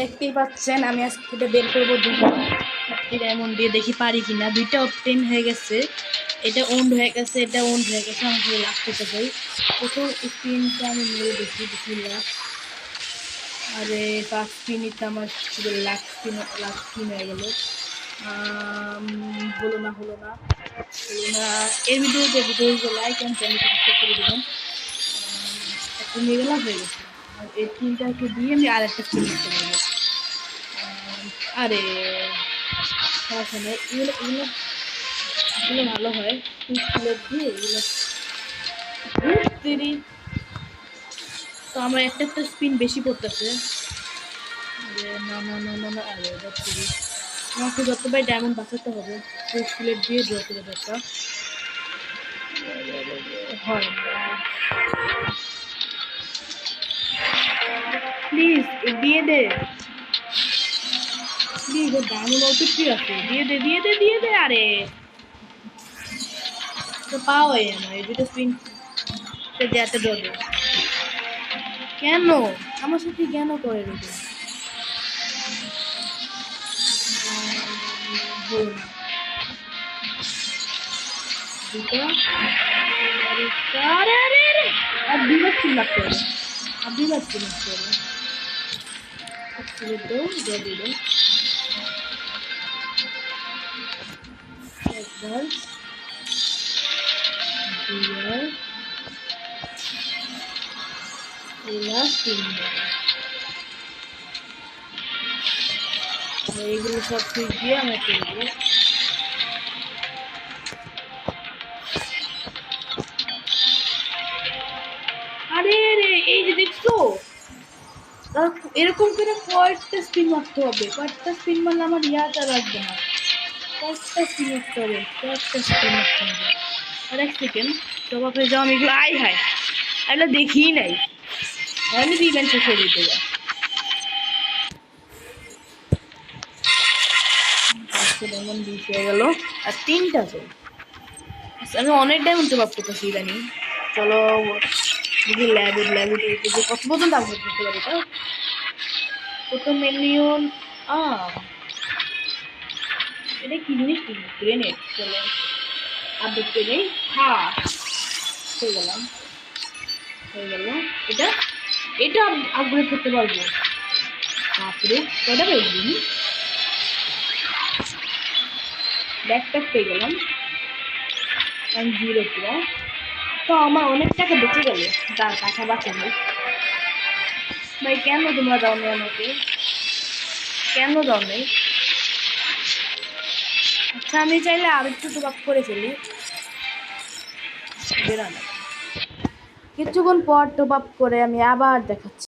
দেখতেই পাচ্ছেন আমি আজকে এটা বের করবো ডায়মন্ড দিয়ে, দেখি পারি কিনা। দুইটা অবটেন হয়ে গেছে, এটা ওন্ড হয়ে গেছে, এটা ওন্ড হয়ে গেছে। আমাকে লাগতে চাই প্রথম স্পিনটা আমি মেরে দেখি বিসমিল্লাহ। আরে ফার্স্ট স্পিনটা আমার লাস্ট স্পিন হয়ে গেল। হলো না হলো না হলো না। এর ভিডিওতে লাইক অ্যান্ড চ্যানেলকে সাবস্ক্রাইব করে দেবেন। একটা নিয়ে গেলাম, হয়ে গেছে। আর এই স্পিনটাকে দিয়ে আমি আর একটা স্পিন করতে পারবো। আরে সমস্যা নেই, এগুলো এগুলো এগুলো ভালো হয়। প্লেট দিয়ে এগুলো তৈরি। তো আমরা একটা একটা স্পিন বেশি পড়তেছে। আরে না না না না না, আরে এটা তৈরি। আমাকে যতবার ডায়মন্ড বাঁচাতে হবে। প্লেট দিয়ে ড্র করে একটা হয়। প্লিজ দিয়ে দে, প্লিজ। ডায়মন্ড অল্প কি আছে, দিয়ে দে দিয়ে দে দিয়ে দে। আরে তো পাওয়াই আমার এই দুটো স্পিন দেওয়াতে ডবে। কেন আমার সাথে কেন করে রেখে আর দুবার স্পিন লাগতে হবে, আর দুবার স্পিন লাগতে হবে। একবার দুবার তিনবার। এইগুলো সব ঠিক দিয়ে আমরা করবো। আরে রে, এই যে দেখছো এরকম করে কয়েকটা স্পিন মারতে হবে, কয়েকটা স্পিন মারলে আমার ইয়াটা লাগবে না। কয়েকটা স্পিন মারতে হবে, কয়েকটা স্পিন মারতে হবে। আর এক সেকেন্ড, তোমাকে যাও আমি এগুলো আই হাই এগুলো দেখিই নাই। আমি ইভেন্ট শেষ হয়ে যেতে যায়। ডায়মন্ড 20 হয়ে গেল আর 3টা আছে। আমি অনেক ডায়মন্ড টপ আপ করতেছি ইদানিং। চলো দেখি কত পর্যন্ত আপলোড করতে পারি। তো কত মিলিয়ন এটা কি জিনিস, গ্রেনেড। চলো আপডেট করে নেই। হ্যাঁ হয়ে গেলাম, হয়ে গেল। এটা এটা আপগ্রেড করতে পারবো। তারপরে কয়টা পেয়েছি, ব্যাকপ্যাক পেয়ে গেলাম। আমি 0 পুরো। তো আমার অনেক টাকা বেঁচে গেল। তার টাকা বাঁচে ভাই। ভাই কেন তোমরা দাও না আমাকে, কেন দাও নাই? আচ্ছা আমি চাইলে আর একটু টপ আপ করে ফেলি। কিছুক্ষণ পর টপ আপ করে আমি আবার দেখাচ্ছি।